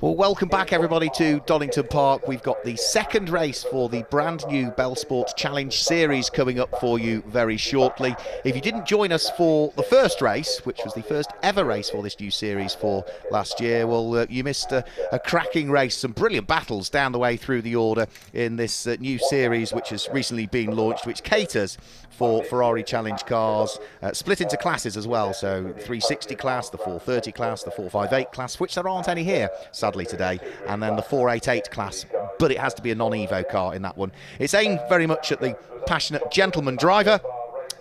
Well, welcome back everybody to Donington Park. We've got the second race for the brand new Bell Sports Challenge Series coming up for you very shortly. If you didn't join us for the first race, which was the first ever race for this new series for last year, well, you missed a cracking race, some brilliant battles down the way through the order in this new series which has recently been launched, which caters for Ferrari Challenge cars, split into classes as well, so 360 class, the 430 class, the 458 class, which there aren't any here, sadly, today, and then the 488 class, but it has to be a non-Evo car in that one. It's aimed very much at the passionate gentleman driver,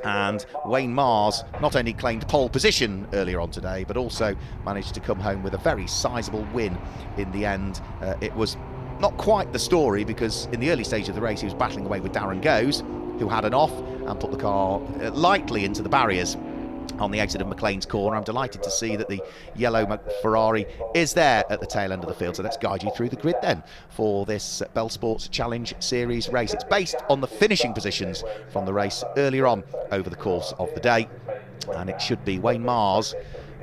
and Wayne Mars not only claimed pole position earlier on today, but also managed to come home with a very sizable win in the end. It was not quite the story, because in the early stage of the race he was battling away with Darren Goes, who had an off and put the car lightly into the barriers on the exit of McLean's corner. I'm delighted to see that the yellow Ferrari is there at the tail end of the field. So let's guide you through the grid then for this Bell Sports Challenge Series race. It's based on the finishing positions from the race earlier on over the course of the day, and it should be Wayne Mars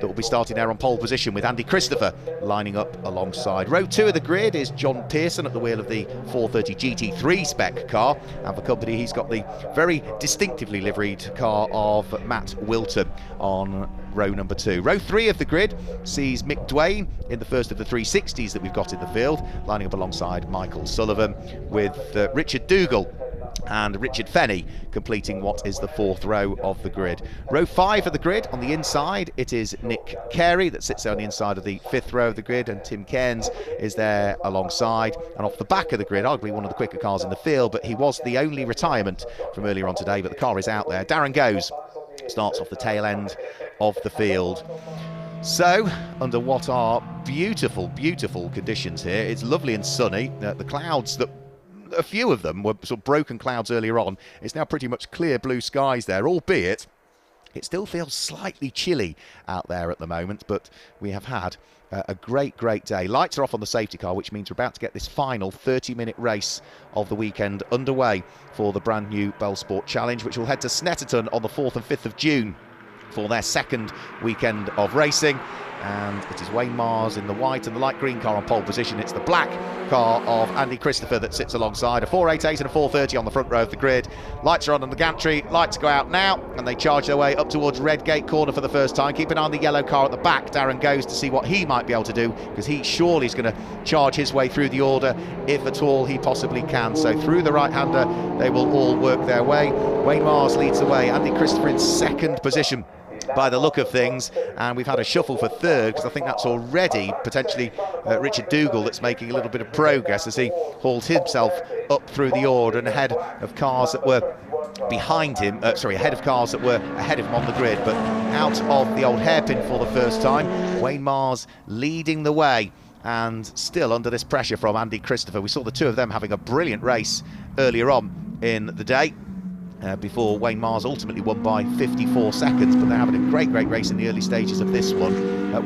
that will be starting there on pole position, with Andy Christopher lining up alongside. Row 2 of the grid is John Pearson at the wheel of the 430 GT3 spec car, and for company he's got the very distinctively liveried car of Matt Wilton on row number 2. Row 3 of the grid sees Mick Dwayne in the first of the 360s that we've got in the field, lining up alongside Michael Sullivan, with Richard Dougal and Richard Fenny completing what is the 4th row of the grid. Row 5 of the grid, on the inside, it is Nick Carey that sits there on the inside of the 5th row of the grid, and Tim Cairns is there alongside. And off the back of the grid, arguably one of the quicker cars in the field, but he was the only retirement from earlier on today, but the car is out there. Darren Goes starts off the tail end of the field. So, under what are beautiful, beautiful conditions here, it's lovely and sunny. The clouds that a few of them were sort of broken clouds earlier on. It's now pretty much clear blue skies there, albeit it still feels slightly chilly out there at the moment, but we have had a great day. Lights are off on the safety car, which means we're about to get this final 30-minute race of the weekend underway for the brand new Bell Sport Challenge, which will head to Snetterton on the 4th and 5th of June for their second weekend of racing. And it is Wayne Mars in the white and the light green car on pole position. It's the black car of Andy Christopher that sits alongside. A 488 and a 430 on the front row of the grid. Lights are on the gantry. Lights go out now, and they charge their way up towards Redgate Corner for the first time. Keep an eye on the yellow car at the back. Darren Goes to see what he might be able to do, because he surely is going to charge his way through the order, if at all he possibly can. So through the right-hander, they will all work their way. Wayne Mars leads the way. Andy Christopher in second position by the look of things, and we've had a shuffle for third, because I think that's already potentially Richard Dougal that's making a little bit of progress as he hauls himself up through the order and ahead of cars that were behind him, ahead of cars that were ahead of him on the grid, but out of the old hairpin for the first time. Wayne Mars leading the way, and still under this pressure from Andy Christopher. We saw the two of them having a brilliant race earlier on in the day, before Wayne Mars ultimately won by 54 seconds, but they're having a great race in the early stages of this one.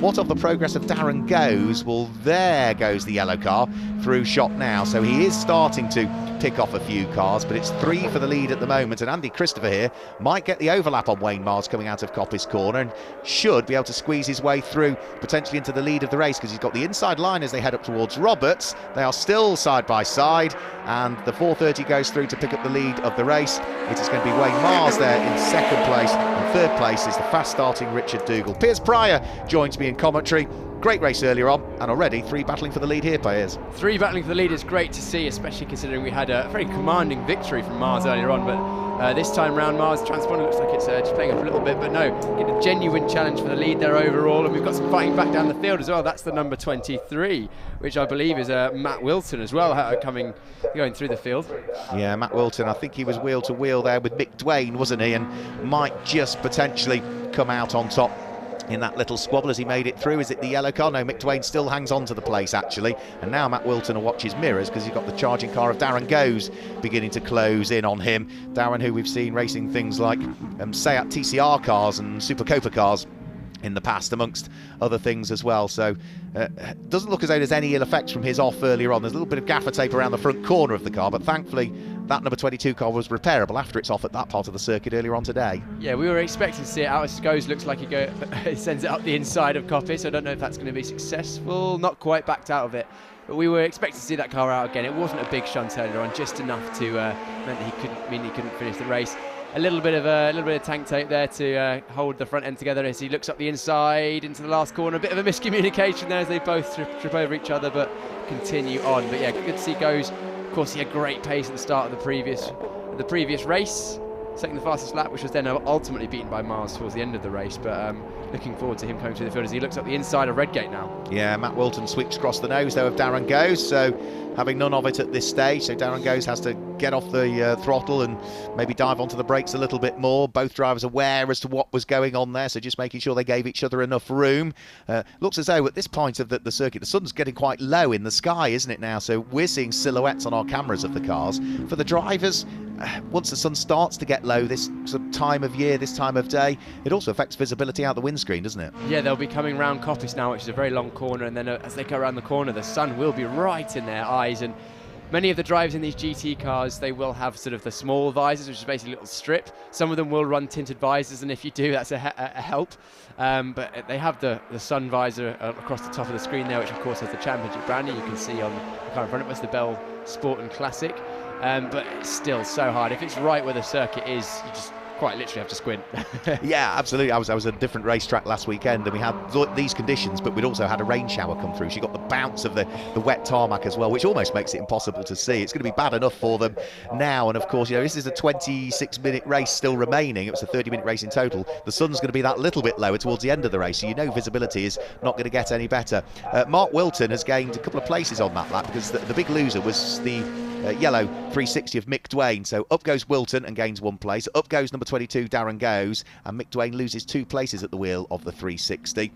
What of the progress of Darren Goes? Well, there goes the yellow car through shot now, so he is starting to pick off a few cars, but it's 3 for the lead at the moment, and Andy Christopher here might get the overlap on Wayne Mars coming out of Coppice Corner, and should be able to squeeze his way through potentially into the lead of the race, because he's got the inside line as they head up towards Roberts. They are still side by side, and the 430 goes through to pick up the lead of the race. It is going to be Wayne Mars there in second place, and third place is the fast starting Richard Dougal. Piers Pryor joins me in commentary. Great race earlier on, and already 3 battling for the lead here, Piers. 3 battling for the lead is great to see, especially considering we had a very commanding victory from Mars earlier on, but this time round Mars transponder looks like it's just playing up a little bit, but no, get a genuine challenge for the lead there overall, and we've got some fighting back down the field as well. That's the number 23, which I believe is Matt Wilton as well, going through the field. Yeah, Matt Wilton, I think he was wheel to wheel there with Mick Dwayne, wasn't he, and might just potentially come out on top in that little squabble as he made it through. Is it the yellow car? No, Mick Dwayne still hangs on to the place, actually. And now Matt Wilton will watch his mirrors, because he's got the charging car of Darren Goes beginning to close in on him. Darren, who we've seen racing things like Seat TCR cars and Super Copa cars in the past, amongst other things as well. So doesn't look as though there's any ill effects from his off earlier on. There's a little bit of gaffer tape around the front corner of the car, but thankfully that number 22 car was repairable after it's off at that part of the circuit earlier on today. Yeah, we were expecting to see it out as it goes. Looks like it sends it up the inside of Coppice. I don't know if that's going to be successful. Not quite backed out of it. But we were expecting to see that car out again. It wasn't a big shunt earlier on, just enough to meant that he couldn't finish the race. A little bit of tank tape there to hold the front end together as he looks up the inside into the last corner. A bit of a miscommunication there as they both trip over each other, but continue on. But yeah, good to see Goes. Of course, he had great pace at the start of the previous race, second the fastest lap, which was then ultimately beaten by Mars towards the end of the race. But looking forward to him coming through the field as he looks up the inside of Redgate now. Yeah, Matt Wilton sweeps across the nose though of Darren Goes, so having none of it at this stage, so Darren Goes has to get off the throttle and maybe dive onto the brakes a little bit more. Both drivers aware as to what was going on there, so just making sure they gave each other enough room. Looks as though at this point of the circuit, the sun's getting quite low in the sky, isn't it now? So we're seeing silhouettes on our cameras of the cars. For the drivers, once the sun starts to get low this sort of time of year, this time of day, it also affects visibility out the windscreen, doesn't it? Yeah, they'll be coming round Coppice now, which is a very long corner, and then as they go around the corner, the sun will be right in their eyes. And many of the drivers in these GT cars, they will have sort of the small visors, which is basically a little strip. Some of them will run tinted visors, and if you do, that's a help. But they have the sun visor across the top of the screen there, which of course has the championship branding. You can see on the car in front of us, the Bell Sport and Classic. But it's still so hard. If it's right where the circuit is, you just quite literally have to squint. Yeah, absolutely. I was at a different racetrack last weekend, and we had these conditions, but we'd also had a rain shower come through. So you got the bounce of the wet tarmac as well, which almost makes it impossible to see. It's going to be bad enough for them now, and of course, this is a 26-minute race still remaining. It was a 30-minute race in total. The sun's going to be that little bit lower towards the end of the race, so visibility is not going to get any better. Mark Wilton has gained a couple of places on that lap because the big loser was the yellow 360 of Mick Dwayne. So up goes Wilton and gains 1 place. Up goes number 22 Darren Goes, and Mick Dwayne loses 2 places at the wheel of the 360.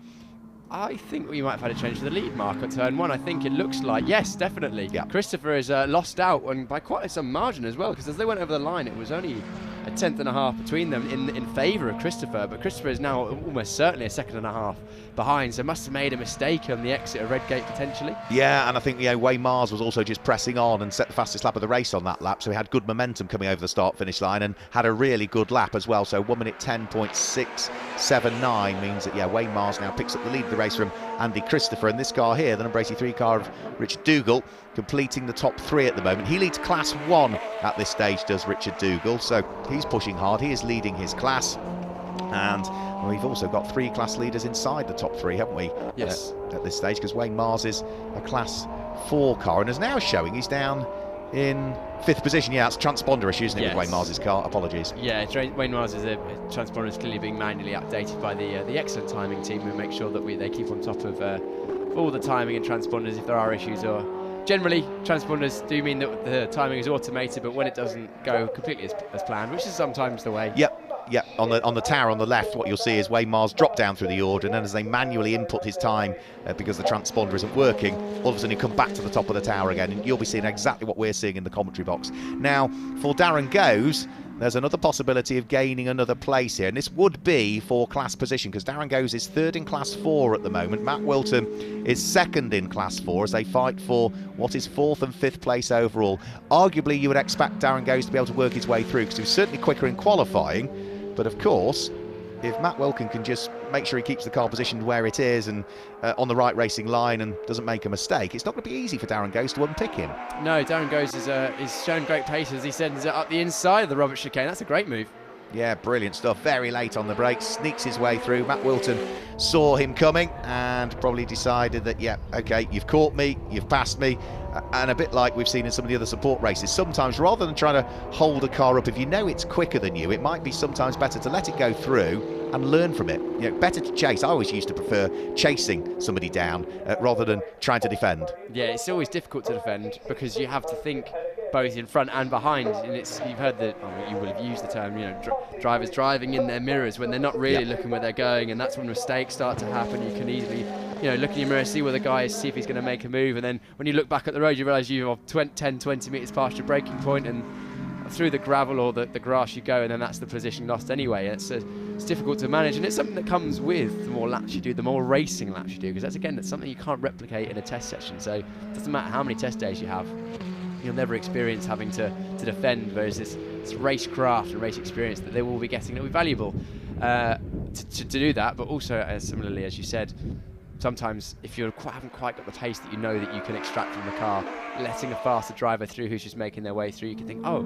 I think we might have had a change to the lead mark at turn 1. I think it looks like, yes, definitely. Yeah. Christopher has lost out, and by quite some margin as well, because as they went over the line, it was only a 1/10.5 between them in favour of Christopher, but Christopher is now almost certainly a 1.5 seconds behind, so must have made a mistake on the exit of Redgate potentially. Yeah, and I think Wayne Mars was also just pressing on and set the fastest lap of the race on that lap, so he had good momentum coming over the start-finish line and had a really good lap as well. So 1 minute 10.679 means that Wayne Mars now picks up the lead of the race from Andy Christopher, and this car here, the number 83 car of Richard Dougal, completing the top 3 at the moment. He leads Class 1 at this stage, does Richard Dougal, so he's pushing hard. He is leading his class, and we've also got 3 class leaders inside the top 3, haven't we? Yes. At this stage, because Wayne Mars is a Class 4 car and is now showing he's down in 5th position. Yeah, that's a transponder issue, isn't it, with Wayne Mars' car? Apologies. Yeah, Wayne Mars' transponder is clearly being manually updated by the excellent timing team, who make sure that they keep on top of all the timing and transponders if there are issues. Or generally, transponders do mean that the timing is automated, but when it doesn't go completely as planned, which is sometimes the way. Yep. Yeah, on the tower on the left, what you'll see is Wayne Mars drop down through the order, and then as they manually input his time because the transponder isn't working, all of a sudden you come back to the top of the tower again, and you'll be seeing exactly what we're seeing in the commentary box. Now, for Darren Goes, there's another possibility of gaining another place here, and this would be for class position, because Darren Goes is 3rd in Class 4 at the moment. Matt Wilton is 2nd in Class 4 as they fight for what is 4th and 5th place overall. Arguably, you would expect Darren Goes to be able to work his way through, because he was certainly quicker in qualifying. But of course, if Matt Wilkin can just make sure he keeps the car positioned where it is and on the right racing line and doesn't make a mistake, it's not going to be easy for Darren Goes to unpick him. No, Darren Goes is showing great pace as he sends it up the inside of the Robert chicane. That's a great move. Yeah, brilliant stuff. Very late on the brakes, sneaks his way through. Matt Wilton saw him coming and probably decided that, yeah, okay, you've caught me, you've passed me. And a bit like we've seen in some of the other support races, sometimes rather than trying to hold a car up, if you know it's quicker than you, it might be sometimes better to let it go through and learn from it. Better to chase. I always used to prefer chasing somebody down rather than trying to defend. Yeah, it's always difficult to defend because you have to think both in front and behind, and you've heard that, you will have used the term, drivers driving in their mirrors when they're not really looking where they're going, and that's when mistakes start to happen. You can easily look in your mirror, see where the guy is, see if he's going to make a move, and then when you look back at the road, you realise you're 10-20 metres past your braking point, and through the gravel or the grass you go, and then that's the position lost anyway. It's difficult to manage, and it's something that comes with the more laps you do, the more racing laps you do, because that's something you can't replicate in a test session. So it doesn't matter how many test days you have. you'll never experience having to defend, whereas this racecraft and race experience that they will be getting, that will be valuable to do that. But also, similarly, as you said, sometimes if you haven't quite got the pace that you know that you can extract from the car, letting a faster driver through who's just making their way through, you can think, oh,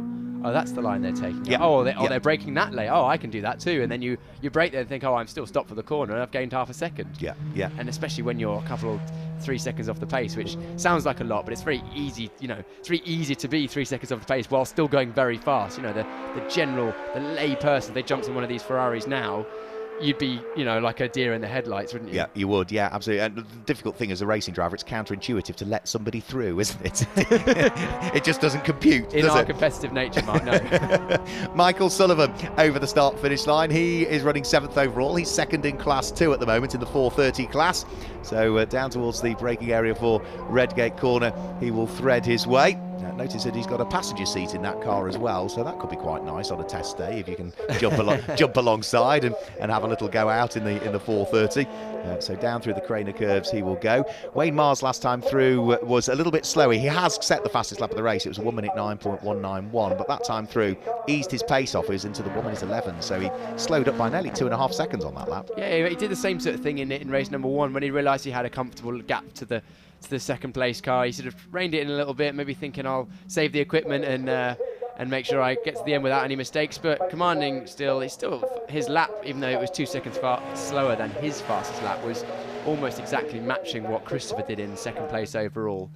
that's the line they're taking. Yeah. They're braking that lane. Oh, I can do that too. And then you brake there and think, oh, I'm still stopped for the corner and I've gained half a second. Yeah, yeah. And especially when you're a couple of 3 seconds off the pace, which sounds like a lot, but it's very easy. It's very easy to be 3 seconds off the pace while still going very fast. The lay person, if they jumped in one of these Ferraris now, you'd be, like a deer in the headlights, wouldn't you? Yeah, you would, yeah, absolutely. And the difficult thing as a racing driver, it's counterintuitive to let somebody through, isn't it? It just doesn't compute, in our competitive nature, Mark, no. Michael Sullivan over the start-finish line. He is running 7th overall. He's second in Class 2 at the moment in the 430 class. So down towards the braking area for Redgate Corner, he will thread his way. Notice that he's got a passenger seat in that car as well, so that could be quite nice on a test day if you can jump alongside and have a little go out in the 430. So down through the Craner curves he will go. Wayne Mars last time through was a little bit slower. He has set the fastest lap of the race. It was a 1 minute 9.191, but that time through eased his pace off. He was into the 1 minute 11, so he slowed up by nearly 2.5 seconds on that lap. Yeah, he did the same sort of thing in race number 1 when he realised he had a comfortable gap to the second place car. He sort of reined it in a little bit, maybe thinking I'll save the equipment and make sure I get to the end without any mistakes. But commanding still, his lap, even though it was 2 seconds slower than his fastest lap, was almost exactly matching what Christopher did in second place overall.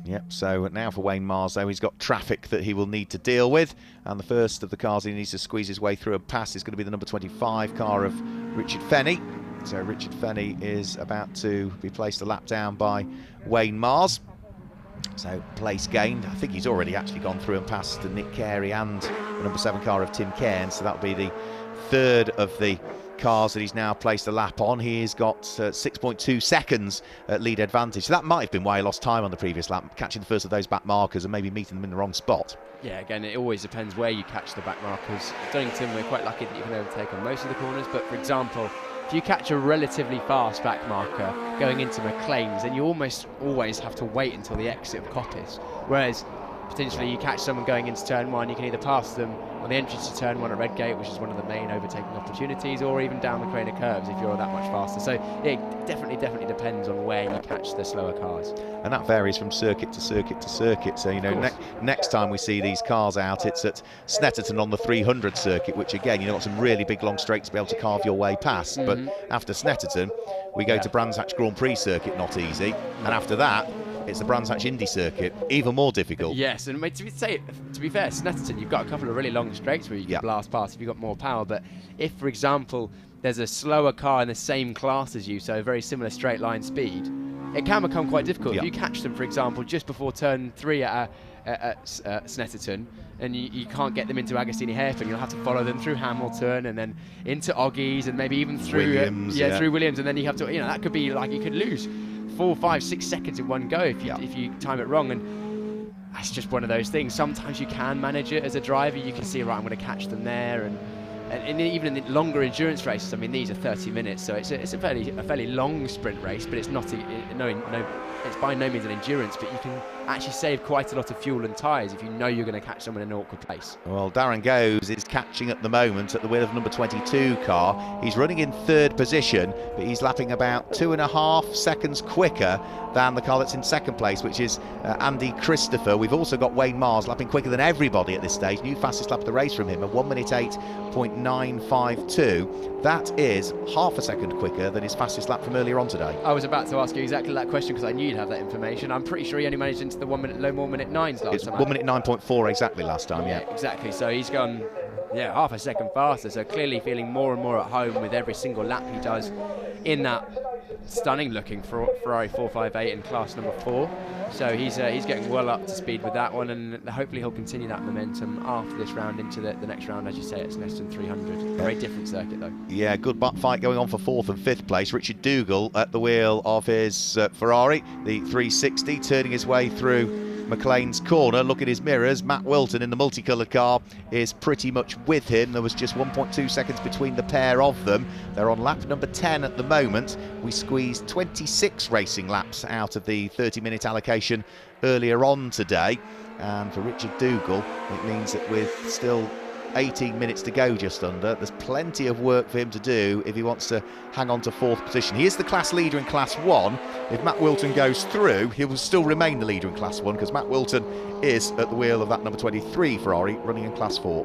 Yep, so now for Wayne Mars, though, he's got traffic that he will need to deal with, and the first of the cars he needs to squeeze his way through and pass is going to be the number 25 car of Richard Fenny. So Richard Fenny is about to be placed a lap down by Wayne Mars. So place gained. I think he's already actually gone through and passed Nick Carey and the number 7 car of Tim Cairns. So that'll be the third of the cars that he's now placed a lap on. He's got 6.2 seconds at lead advantage. So that might have been why he lost time on the previous lap, catching the first of those back markers and maybe meeting them in the wrong spot. Yeah, again, it always depends where you catch the back markers. Donington, we're quite lucky that you can overtake on most of the corners, but for example, if you catch a relatively fast back marker going into McLean's, then you almost always have to wait until the exit of Coppice. Whereas potentially you catch someone going into turn 1, you can either pass them on the entrance to turn 1 at Redgate, which is one of the main overtaking opportunities, or even down the Craner curves if you're that much faster. So yeah, it definitely depends on where you catch the slower cars. And that varies from circuit to circuit to circuit. So, next time we see these cars out, it's at Snetterton on the 300 circuit, which again, got some really big long straights to be able to carve your way past. But after Snetterton, we go to Brands Hatch Grand Prix circuit, not easy. And after that, it's the Brands Hatch Indy circuit, even more difficult. Yes, and to be fair, Snetterton, you've got a couple of really long straights where you can blast past if you've got more power. But if, for example, there's a slower car in the same class as you, so a very similar straight line speed, it can become quite difficult. If you catch them, for example, just before turn 3 at Snetterton, and you can't get them into Agostini hairpin, you'll have to follow them through Hamilton and then into Oggies and maybe even through Williams, through Williams, and then you have to, that could be like you could lose 4, 5, 6 seconds in one go if you time it wrong. And that's just one of those things. Sometimes you can manage it as a driver. You can see, right, I'm going to catch them there, and even in the longer endurance races, I mean, these are 30 minutes, so it's a fairly long sprint race, but it's not it's by no means an endurance, but you can actually save quite a lot of fuel and tyres if you know you're going to catch someone in an awkward place. Well, Darren Goes is catching at the moment at the wheel of number 22 car. He's running in 3rd position, but he's lapping about 2.5 seconds quicker than the car that's in 2nd place, which is Andy Christopher. We've also got Wayne Mars lapping quicker than everybody at this stage. New fastest lap of the race from him, a 1 minute 8.952. That is half a second quicker than his fastest lap from earlier on today. I was about to ask you exactly that question because I knew you'd have that information. I'm pretty sure he only managed into the 1 minute, low more minute 9s last time. 1 minute 9.4 exactly last time, yeah. Exactly, so he's gone half a second faster, so clearly feeling more and more at home with every single lap he does in that stunning looking Ferrari 458 in class number 4. So he's getting well up to speed with that one, and hopefully he'll continue that momentum after this round into the next round, as you say, it's Snetterton 300. A very different circuit though. Yeah, good fight going on for 4th and 5th place. Richard Dougal at the wheel of his Ferrari, the 360, turning his way through McLean's corner. Look at his mirrors. Matt Wilton in the multicoloured car is pretty much with him. There was just 1.2 seconds between the pair of them. They're on lap number 10 at the moment. We squeezed 26 racing laps out of the 30-minute allocation earlier on today. And for Richard Dougal, it means that with still 18 minutes to go, just under, there's plenty of work for him to do if he wants to hang on to 4th position. He is the class leader in Class 1. If Matt Wilton goes through, he will still remain the leader in Class 1, because Matt Wilton is at the wheel of that number 23 Ferrari, running in Class 4.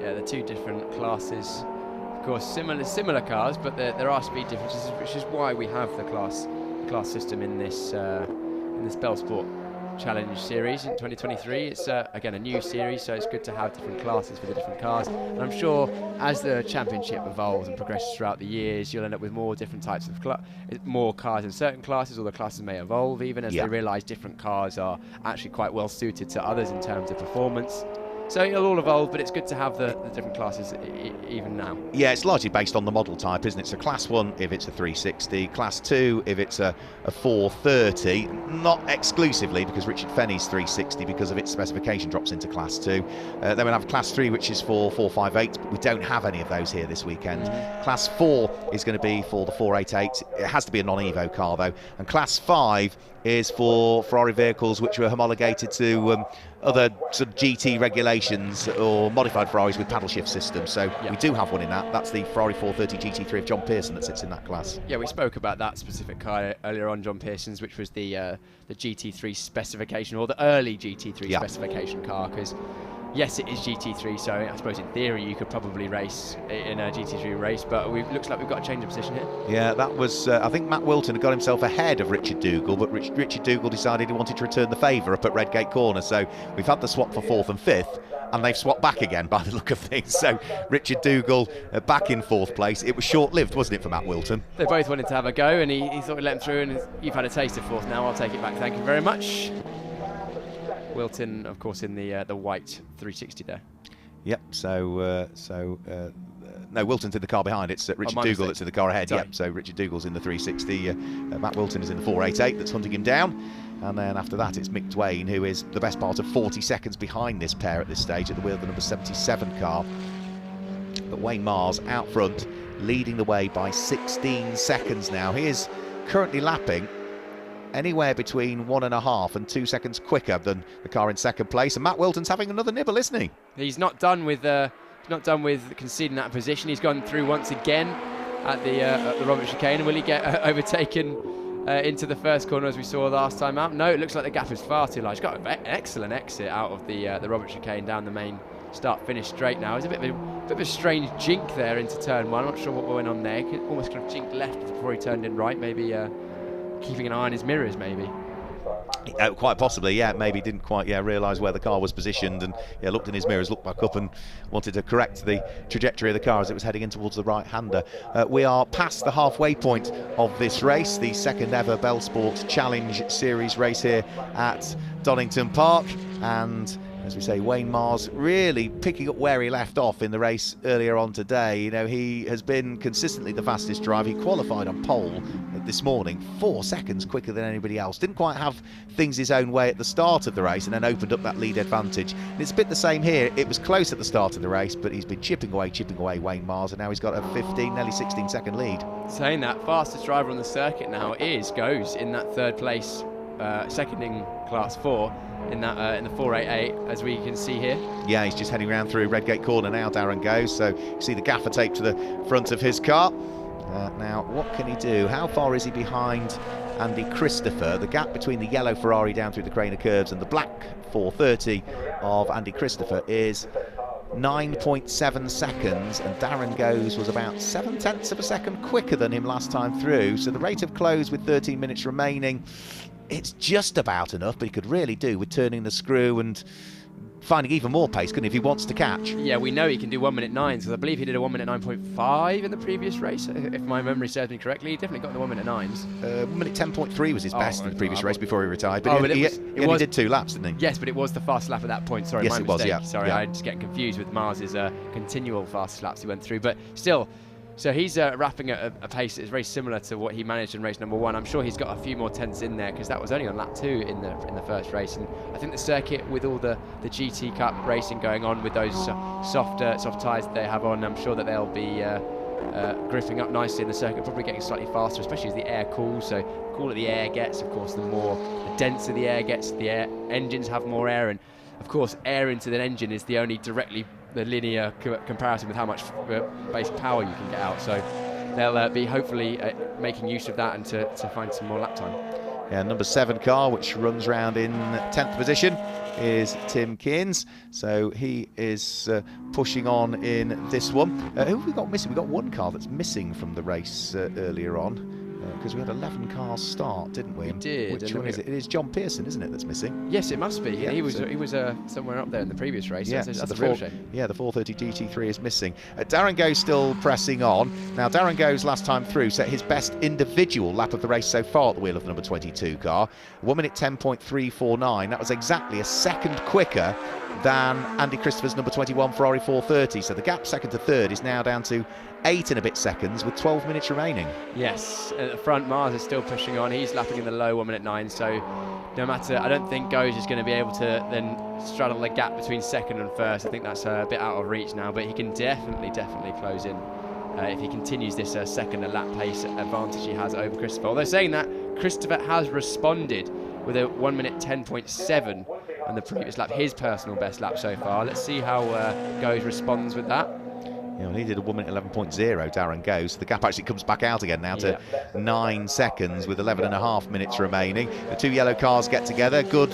Yeah, the two different classes, of course, similar cars, but there are speed differences, which is why we have the class system in this Bell Sport Challenge Series in 2023. It's again a new series, so it's good to have different classes for the different cars. And I'm sure as the championship evolves and progresses throughout the years, you'll end up with more different types of more cars in certain classes, or the classes may evolve even as they realise different cars are actually quite well suited to others in terms of performance. So it'll all evolve, but it's good to have the different classes even now. Yeah, it's largely based on the model type, isn't it? So Class 1 if it's a 360, Class 2 if it's a 430, not exclusively, because Richard Fenny's 360 because of its specification drops into Class 2. Then we'll have Class 3, which is for 458, but we don't have any of those here this weekend. Class 4 is going to be for the 488. It has to be a non-Evo car though. And Class 5 is for Ferrari vehicles which were homologated to other sort of GT regulations or modified Ferraris with paddle shift systems. So we do have one in that. That's the Ferrari 430 GT3 of John Pearson that sits in that class. Yeah, we spoke about that specific car earlier on, John Pearson's, which was the GT3 specification, or the early GT3 specification car, because yes, it is GT3, so I suppose in theory you could probably race in a GT3 race, but it looks like we've got a change of position here. Yeah, that was, I think Matt Wilton had got himself ahead of Richard Dougal, but Richard Dougal decided he wanted to return the favour up at Redgate Corner, so we've had the swap for 4th and 5th, and they've swapped back again by the look of things. So Richard Dougal back in 4th place. It was short-lived, wasn't it, for Matt Wilton? They both wanted to have a go, and he thought he'd let him through, and you've had a taste of 4th now, I'll take it back, thank you very much. Wilton, of course, in the white 360 there. Yep. No, Wilton's in the car behind. It's Richard Dougal that's in the car ahead. Sorry. Yep. So Richard Dougal's in the 360. Matt Wilton is in the 488 that's hunting him down. And then after that, it's Mick Dwayne, who is the best part of 40 seconds behind this pair at this stage at the wheel of the number 77 car. But Wayne Mars out front, leading the way by 16 seconds now. He is currently lapping anywhere between 1.5 and 2 seconds quicker than the car in second place, and Matt Wilton's having another nibble, isn't he? He's not done with conceding that position. He's gone through once again at the Robert chicane. Will he get overtaken into the first corner as we saw last time out? No, it looks like the gap is far too large. He's got an excellent exit out of the Robert chicane down the main start-finish straight now. There's a bit of a strange jink there into turn 1. I'm not sure what went on there. Almost kind of jinked left before he turned in right. Maybe keeping an eye on his mirrors, maybe. Quite possibly, yeah. Maybe didn't quite realise where the car was positioned, and looked in his mirrors, looked back up and wanted to correct the trajectory of the car as it was heading in towards the right-hander. We are past the halfway point of this race, the second ever Bell Sport Challenge Series race here at Donington Park, and as we say, Wayne Mars really picking up where he left off in the race earlier on today. He has been consistently the fastest driver. He qualified on pole this morning, 4 seconds quicker than anybody else. Didn't quite have things his own way at the start of the race, and then opened up that lead advantage. And it's a bit the same here. It was close at the start of the race, but he's been chipping away Wayne Mars, and now he's got a 15, nearly 16-second lead. Saying that, fastest driver on the circuit now goes in that 3rd place, seconding Class 4. In the 488, as we can see here. Yeah, he's just heading around through Redgate Corner now, Darren goes. So you see the gaffer tape to the front of his car. Now, what can he do? How far is he behind Andy Christopher? The gap between the yellow Ferrari down through the Craner curves and the black 430 of Andy Christopher is 9.7 seconds, and Darren Goes was about 0.7 of a second quicker than him last time through. So the rate of close with 13 minutes remaining, it's just about enough, but he could really do with turning the screw and finding even more pace, couldn't he, if he wants to catch? Yeah, we know he can do 1 minute 9, because I believe he did a 1 minute 9.5 in the previous race, if my memory serves me correctly. He definitely got the 1 minute 9s. 1 minute 10.3 was his best in the previous race before he retired, but he only did 2 laps, didn't he? Yes, but it was the fast lap at that point. Sorry, yes, my mistake. Was, yeah. Sorry, I'm just getting confused with Mars's continual fast laps he went through, but still. So he's wrapping at a pace that is very similar to what he managed in race number 1. I'm sure he's got a few more tenths in there, because that was only on lap 2 in the first race. And I think the circuit, with all the GT Cup racing going on with those soft tyres that they have on, I'm sure that they'll be gripping up nicely in the circuit, probably getting slightly faster, especially as the air cools. So the cooler the air gets, of course, the denser the air gets, the engines have more air, and of course air into the engine is the only the linear comparison with how much base power you can get out. So they'll be hopefully making use of that and to find some more lap time. Yeah, number 7 car, which runs round in 10th position, is Tim Kearns. So he is pushing on in this one. Who have we got missing? We've got one car that's missing from the race earlier on, because we had 11 cars start, didn't we? We did. Which one is it? It is John Pearson, isn't it, that's missing? Yes, it must be. Yeah, he was somewhere up there in the previous race. Yeah, so so that's a real shame. Yeah, the 430 GT3 is missing. Darren Go's still pressing on. Now, Darren Go's last time through set his best individual lap of the race so far at the wheel of the number 22 car. 1 minute 10.349. That was exactly a second quicker than Andy Christopher's number 21 Ferrari 430. So the gap second to third is now down to 8 and a bit seconds with 12 minutes remaining. Yes, at the front, Mars is still pushing on. He's lapping in the low 1 minute 9. So no matter, I don't think Goes is going to be able to then straddle the gap between second and first. I think that's a bit out of reach now, but he can definitely close in if he continues this second lap pace advantage he has over Christopher. Although saying that, Christopher has responded with a 1 minute 10.7 on the previous lap, his personal best lap so far. Let's see how Goes responds with that. Yeah, well, he did a 1 minute 11.0, Darren Goes. The gap actually comes back out again now to 9 seconds with 11.5 minutes remaining. The 2 yellow cars get together. Good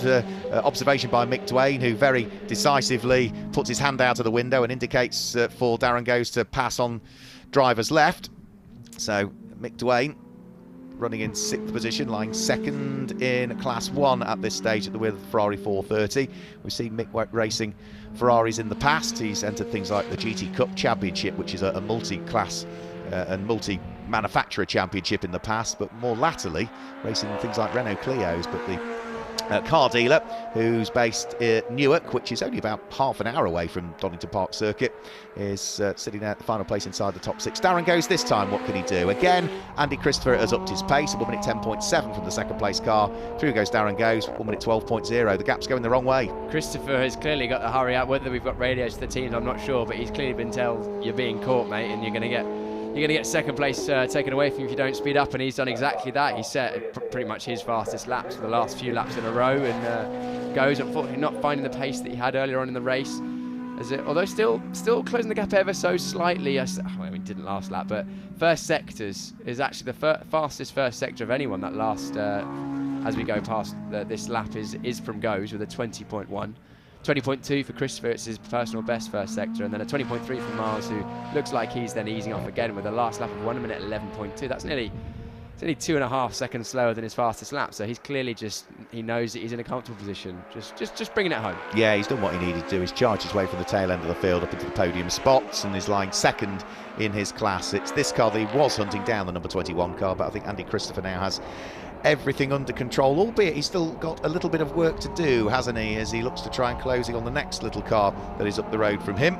observation by Mick Dwayne, who very decisively puts his hand out of the window and indicates for Darren Goes to pass on driver's left. So Mick Dwayne running in 6th position, lying second in Class 1 at this stage at the wheel of the Ferrari 430. We've seen Mick racing Ferraris in the past. He's entered things like the GT Cup Championship, which is a multi-class and multi-manufacturer championship in the past, but more latterly racing things like Renault Clios. But the car dealer, who's based at Newark, which is only about half an hour away from Donington Park Circuit, is sitting there at the final place inside the top 6. Darren Goes this time, what can he do? Again, Andy Christopher has upped his pace, 1 minute 10.7 from the second place car. Through goes Darren Goes, 1 minute 12.0. The gap's going the wrong way. Christopher has clearly got the hurry up. Whether we've got radios to the teams, I'm not sure, but he's clearly been told, you're being caught, mate, and you're going to get second place taken away from you if you don't speed up, and he's done exactly that. He set pretty much his fastest laps for the last few laps in a row, and Goes, unfortunately, not finding the pace that he had earlier on in the race. Although still closing the gap ever so slightly. I mean, didn't last lap, but first sectors is actually the fastest first sector of anyone. That last, as we go past this lap, is from Goes with a 20.1. 20.2 for Christopher, it's his personal best first sector, and then a 20.3 for Mars, who looks like he's then easing off again with a last lap of 1 minute 11.2. That's nearly 2.5 seconds slower than his fastest lap. So he's clearly he knows that he's in a comfortable position, just bringing it home. Yeah, he's done what he needed to do. He's charged his way from the tail end of the field up into the podium spots and is lying second in his class. It's this car that he was hunting down, the number 21 car, but I think Andy Christopher now has everything under control, albeit he's still got a little bit of work to do, hasn't he, as he looks to try and closing on the next little car that is up the road from him.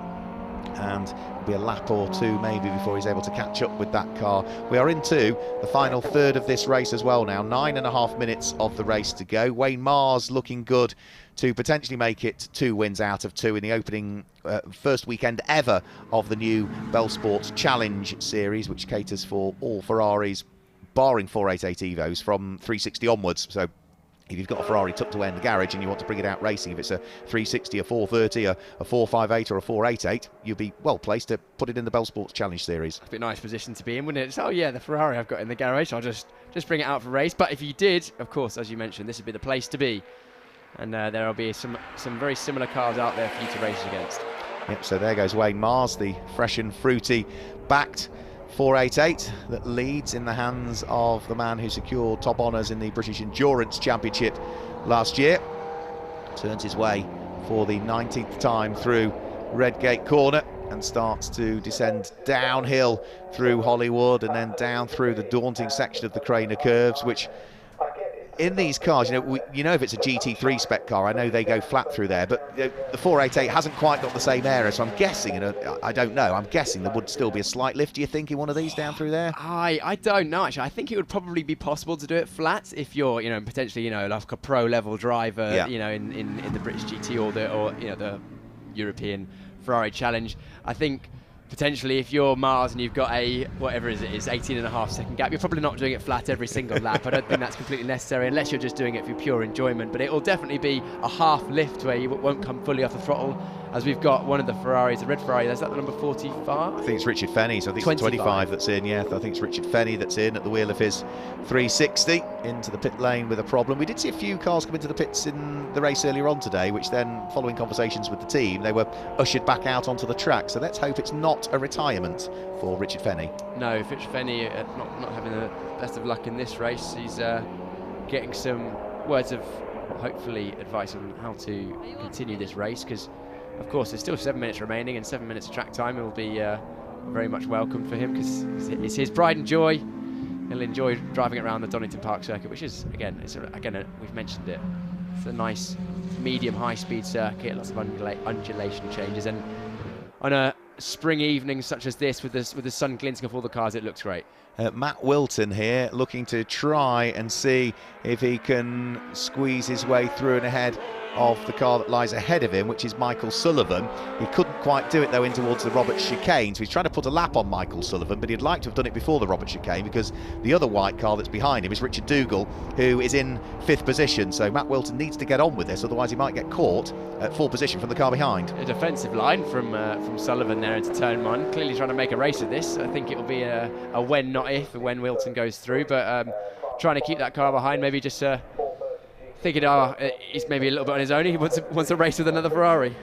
And it'll be a lap or two maybe before he's able to catch up with that car. We are into the final third of this race as well now. 9.5 minutes of the race to go. Wayne Mars looking good to potentially make it 2 wins out of 2 in the opening first weekend ever of the new Bell Sports Challenge Series, which caters for all Ferraris barring 488 Evos from 360 onwards. So if you've got a Ferrari tucked away in the garage and you want to bring it out racing, if it's a 360, a 430, a 458 or a 488, you'll be well placed to put it in the Bell Sports Challenge Series. It'd be a nice position to be in, wouldn't it? So, oh yeah, the Ferrari I've got in the garage, I'll just bring it out for a race. But if you did, of course, as you mentioned, this would be the place to be. And there'll be some very similar cars out there for you to race against. Yep, so there goes Wayne Mars, the fresh and fruity backed 488 that leads in the hands of the man who secured top honours in the British Endurance Championship last year. Turns his way for the 19th time through Redgate Corner and starts to descend downhill through Hollywood and then down through the daunting section of the Craner Curves, which in these cars, you know if it's a GT3 spec car, I know they go flat through there, but the 488 hasn't quite got the same area, so I'm guessing, I don't know, I'm guessing there would still be a slight lift, do you think, in one of these down through there? I don't know, actually. I think it would probably be possible to do it flat if you're, potentially, like a pro-level driver, in the British GT or the European Ferrari Challenge. I think potentially, if you're Mars and you've got a, whatever it is, 18.5 second gap, you're probably not doing it flat every single lap. I don't think that's completely necessary unless you're just doing it for pure enjoyment. But it will definitely be a half lift where you won't come fully off the throttle, as we've got one of the Ferraris, the red Ferrari. Is that the number 45? I think it's Richard Fenny, so I think it's 25 that's in. Yeah, I think it's Richard Fenny that's in at the wheel of his 360 into the pit lane with a problem. We did see a few cars come into the pits in the race earlier on today, which then, following conversations with the team, they were ushered back out onto the track. So let's hope it's not a retirement for Richard Fenny. No, Richard Fenny not having the best of luck in this race. He's getting some words of, hopefully, advice on how to continue this race, because of course there's still 7 minutes remaining, and 7 minutes of track time will be very much welcome for him, because it's his pride and joy. He'll enjoy driving around the Donington Park circuit, which is, again, we've mentioned it, it's a nice medium high-speed circuit, lots of undulation changes, and on a spring evening such as this, with the sun glinting off all the cars, it looks great. Matt Wilton here, looking to try and see if he can squeeze his way through and ahead of the car that lies ahead of him, which is Michael Sullivan. He couldn't quite do it though in towards the Robert chicane, so he's trying to put a lap on Michael Sullivan, but he'd like to have done it before the Robert chicane, because the other white car that's behind him is Richard Dougal, who is in 5th position. So Matt Wilton needs to get on with this, otherwise he might get caught at 4th position from the car behind. A defensive line from Sullivan there into turn 1, clearly trying to make a race of this. I think it'll be a when, not if, when Wilton goes through, but trying to keep that car behind, maybe just thinking, he's maybe a little bit on his own. He wants a race with another Ferrari.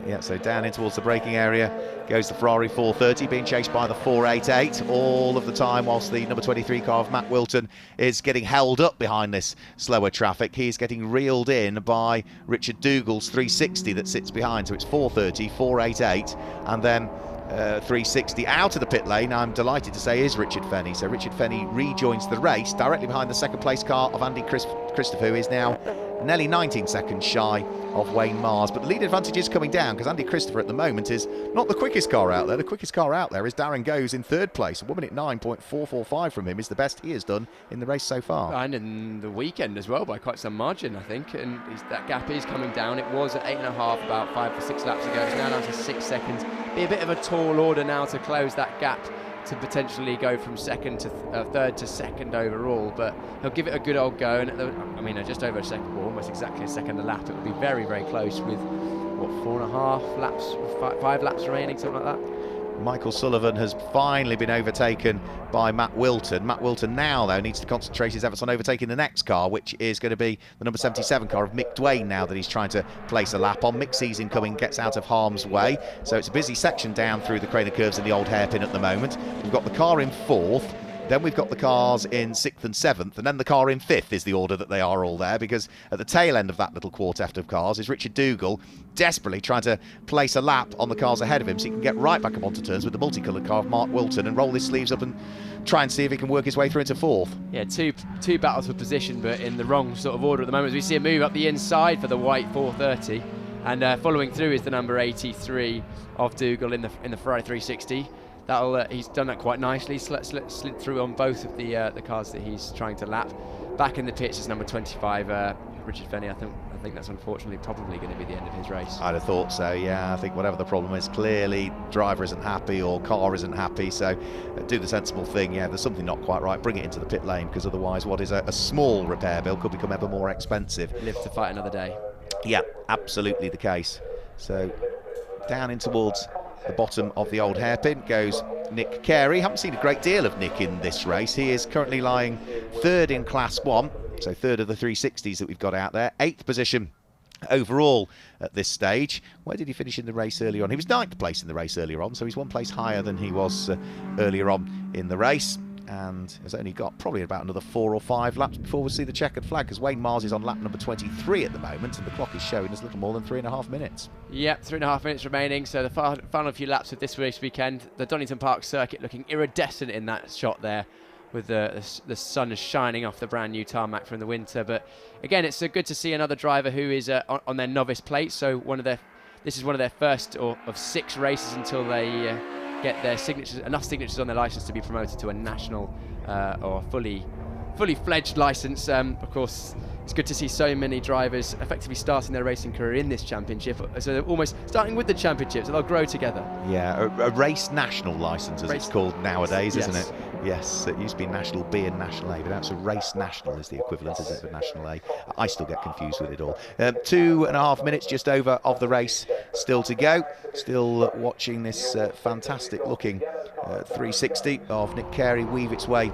Yeah, so down in towards the braking area goes the Ferrari 430, being chased by the 488 all of the time, whilst the number 23 car of Matt Wilton is getting held up behind this slower traffic. He's getting reeled in by Richard Dougal's 360 that sits behind, so it's 430, 488, and then 360 out of the pit lane, I'm delighted to say, is Richard Fenny. So Richard Fenny rejoins the race directly behind the second place car of Andy Christopher, who is now nearly 19 seconds shy of Wayne Mars. But the lead advantage is coming down, because Andy Christopher at the moment is not the quickest car out there. The quickest car out there is Darren Goes in 3rd place. A 1 minute 9.445 from him is the best he has done in the race so far. And in the weekend as well, by quite some margin, I think. And that gap is coming down. It was at 8.5 about 5 or 6 laps ago. It's now down to 6 seconds. Be a bit of a tall order now to close that gap, to potentially go from 2nd to 3rd to 2nd overall, but he'll give it a good old go. And just over a second, or almost exactly a second a lap. It will be very, very close with what, 4.5 laps, 5 laps remaining, something like that. Michael Sullivan has finally been overtaken by Matt Wilton. Matt Wilton now, though, needs to concentrate his efforts on overtaking the next car, which is going to be the number 77 car of Mick Dwayne, now that he's trying to place a lap on. Mick sees him coming, gets out of harm's way. So it's a busy section down through the Craner curves in the old hairpin at the moment. We've got the car in 4th. Then we've got the cars in 6th and 7th, and then the car in 5th is the order that they are all there, because at the tail end of that little quartet of cars is Richard Dougal, desperately trying to place a lap on the cars ahead of him so he can get right back up onto turns with the multicoloured car of Mark Wilton and roll his sleeves up and try and see if he can work his way through into 4th. Yeah, two battles for position, but in the wrong sort of order at the moment. As we see a move up the inside for the white 430, and following through is the number 83 of Dougal in the Ferrari 360. He's done that quite nicely, slid through on both of the cars that he's trying to lap. Back in the pits is number 25, Richard Fenny. I think that's unfortunately probably going to be the end of his race. I'd have thought so, yeah. I think whatever the problem is, clearly driver isn't happy or car isn't happy, so do the sensible thing. Yeah, there's something not quite right, bring it into the pit lane, because otherwise what is a small repair bill could become ever more expensive. Live to fight another day. Yeah, absolutely the case. So down in towards the bottom of the old hairpin goes Nick Carey. Haven't seen a great deal of Nick in this race. He is currently lying 3rd in Class 1, so 3rd of the 360s that we've got out there. 8th position overall at this stage. Where did he finish in the race earlier on? He was 9th place in the race earlier on, so he's 1 place higher than he was earlier on in the race, and has only got probably about another 4 or 5 laps before we see the checkered flag, because Wayne Mars is on lap number 23 at the moment, and the clock is showing us little more than 3.5 minutes. Yep, 3.5 minutes remaining, so the final few laps of this race weekend. The Donington Park circuit looking iridescent in that shot there, with the sun shining off the brand new tarmac from the winter. But again, it's good to see another driver who is on their novice plate, so this is one of their first of 6 races until they get their enough signatures on their license to be promoted to a national or fully fully fledged licence. Of course, it's good to see so many drivers effectively starting their racing career in this championship. So they're almost starting with the championship, so they'll grow together. Yeah, a race national licence, as it's called nowadays, yes. isn't it? Yes, it used to be National B and National A, but that's a race national is the equivalent, is it, of National A? I still get confused with it all. 2.5 minutes just over of the race still to go. Still watching this fantastic looking 360 of Nick Carey weave its way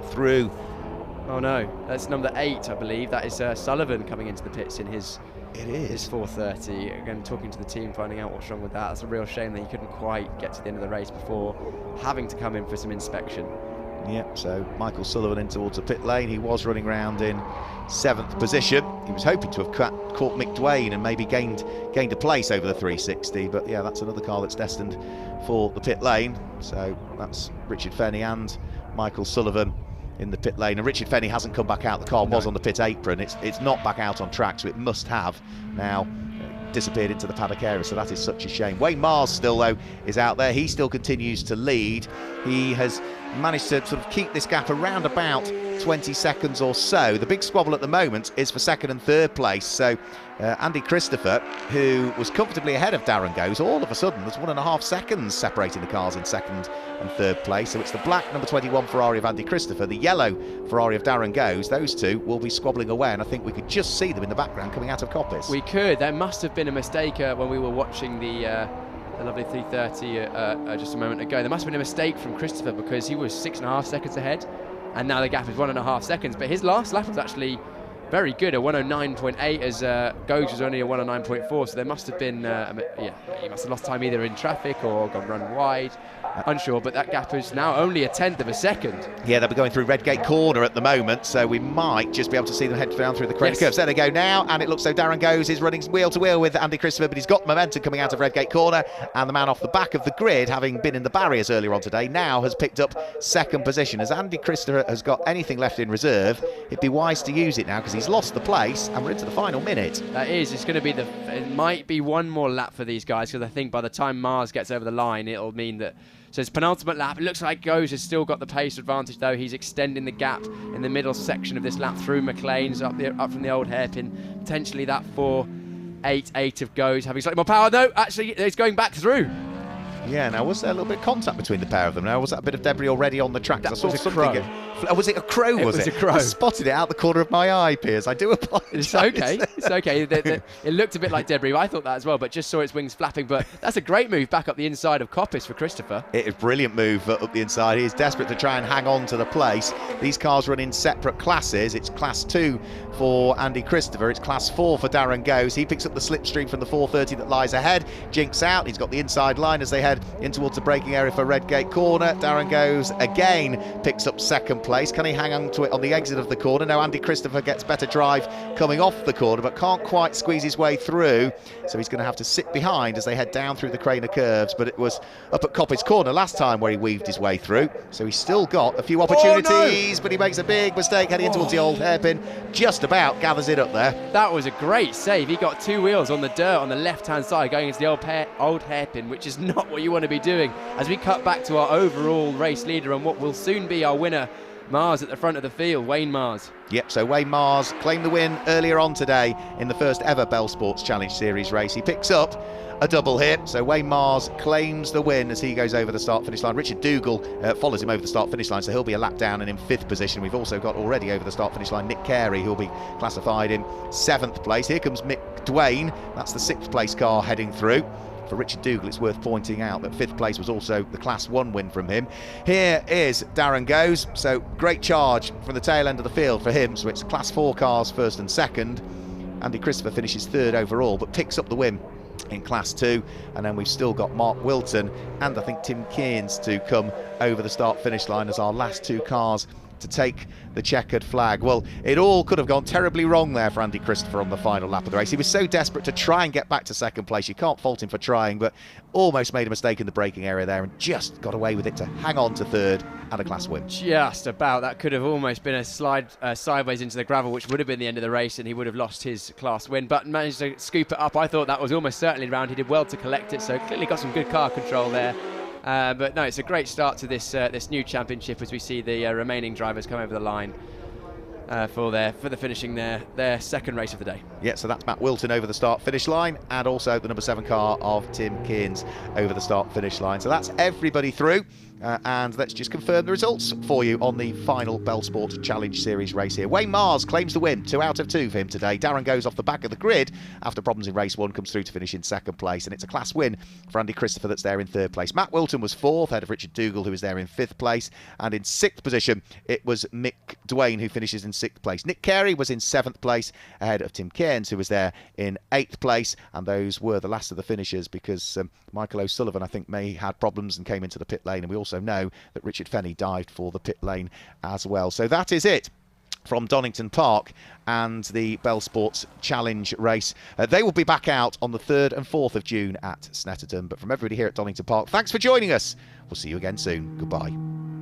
through. Oh no, that's number 8, I believe. That is Sullivan coming into the pits in his 4:30. Again, talking to the team, finding out what's wrong with that. It's a real shame that he couldn't quite get to the end of the race before having to come in for some inspection. Yep, so Michael Sullivan in towards the pit lane. He was running around in 7th position. He was hoping to have caught Mick Dwayne and maybe gained a place over the 360, but yeah, that's another car that's destined for the pit lane. So that's Richard Fenny and Michael Sullivan in the pit lane, and Richard Fenny hasn't come back out. The car was on the pit apron. It's not back out on track, so it must have now disappeared into the paddock area, so that is such a shame. Wayne Mars still, though, is out there. He still continues to lead. He has managed to sort of keep this gap around about 20 seconds or so. The big squabble at the moment is for 2nd and 3rd place. So Andy Christopher, who was comfortably ahead of Darren Goes, all of a sudden there's 1.5 seconds separating the cars in 2nd and 3rd place. So it's the black number 21 Ferrari of Andy Christopher, the yellow Ferrari of Darren Goes. Those two will be squabbling away, and I think we could just see them in the background coming out of Coppice. We could. There must have been a mistake when we were watching the lovely 330 just a moment ago. There must have been a mistake from Christopher, because he was 6.5 seconds ahead, and now the gap is 1.5 seconds. But his last lap was actually very good, a 109.8, as Goes was only a 109.4, so there must have been, he must have lost time either in traffic or gone run wide, unsure, but that gap is now only 1/10 of a second. Yeah, they'll be going through Redgate Corner at the moment, so we might just be able to see them head down through the crater curves. There they go now, and it looks like Darren Goes is running wheel to wheel with Andy Christopher, but he's got momentum coming out of Redgate Corner, and the man off the back of the grid, having been in the barriers earlier on today, now has picked up 2nd position. As Andy Christopher has got anything left in reserve, it'd be wise to use it now, because he's lost the place, and we're into the final minute. It's going to be it might be one more lap for these guys, because I think by the time Mars gets over the line, it'll mean that. So it's penultimate lap. It looks like Goes has still got the pace advantage, though. He's extending the gap in the middle section of this lap through McLean's up from the old hairpin. Potentially that 4.88 of Goes having slightly more power. No, actually, it's going back through. Yeah, now was there a little bit of contact between the pair of them? Now was that a bit of debris already on the track? That was a crow. Was it a crow? It was a crow. I spotted it out the corner of my eye, Piers. I do apologise. It's okay. It's okay. It looked a bit like debris. I thought that as well, but just saw its wings flapping. But that's a great move back up the inside of Coppice for Christopher. It is a brilliant move up the inside. He is desperate to try and hang on to the place. These cars run in separate classes. It's Class 2 for Andy Christopher. It's Class 4 for Darren Goes. He picks up the slipstream from the 430 that lies ahead. Jinks out. He's got the inside line as they head in towards the braking area for Redgate Corner. Darren Goes again picks up 2nd place. Can he hang on to it on the exit of the corner? No, Andy Christopher gets better drive coming off the corner, but can't quite squeeze his way through, so he's going to have to sit behind as they head down through the Craner curves. But it was up at Coppice Corner last time where he weaved his way through, so he's still got a few opportunities. But he makes a big mistake heading in towards the old hairpin. Just about gathers it up there. That was a great save. He got 2 wheels on the dirt on the left-hand side going into the old hairpin, which is not what you want to be doing. As we cut back to our overall race leader and what will soon be our winner, Mars at the front of the field, Wayne Mars. Yep, so Wayne Mars claimed the win earlier on today in the first ever Bell Sports Challenge Series race. He picks up a double here, so Wayne Mars claims the win as he goes over the start-finish line. Richard Dougal follows him over the start-finish line, so he'll be a lap down and in 5th position. We've also got already over the start-finish line Nick Carey, who'll be classified in 7th place. Here comes Mick Dwayne, that's the 6th place car heading through. For Richard Dougal, it's worth pointing out that 5th place was also the Class 1 win from him. Here is Darren Goes, so great charge from the tail end of the field for him, so it's Class 4 cars 1st and 2nd. Andy Christopher finishes 3rd overall, but picks up the win in Class 2, and then we've still got Mark Wilton and I think Tim Kearns to come over the start-finish line as our last 2 cars to take the checkered flag. Well, it all could have gone terribly wrong there for Andy Christopher on the final lap of the race. He was so desperate to try and get back to 2nd place. You can't fault him for trying, but almost made a mistake in the braking area there and just got away with it to hang on to 3rd and a class win. Just about. That could have almost been a slide sideways into the gravel, which would have been the end of the race, and he would have lost his class win, but managed to scoop it up. I thought that was almost certainly round. He did well to collect it, so clearly got some good car control there. But no, it's a great start to this this new championship as we see the remaining drivers come over the line for the finishing their second race of the day. Yeah, so that's Matt Wilton over the start-finish line, and also the number 7 car of Tim Kearns over the start-finish line. So that's everybody through. And let's just confirm the results for you on the final Bell Sport Challenge Series race here. Wayne Mars claims the win, 2 out of 2 for him today. Darren goes off the back of the grid after problems in race 1, comes through to finish in 2nd place, and it's a class win for Andy Christopher that's there in 3rd place. Matt Wilton was 4th, ahead of Richard Dougal, who was there in 5th place, and in 6th position it was Mick Dwayne, who finishes in 6th place. Nick Carey was in 7th place, ahead of Tim Cairns, who was there in 8th place, and those were the last of the finishers because Michael O'Sullivan, I think, may had problems and came into the pit lane, and we also know that Richard Fenny dived for the pit lane as well. So that is it from Donington Park and the Bell Sports Challenge race. They will be back out on the 3rd and 4th of June at Snetterton. But from everybody here at Donington Park, thanks for joining us. We'll see you again soon. Goodbye.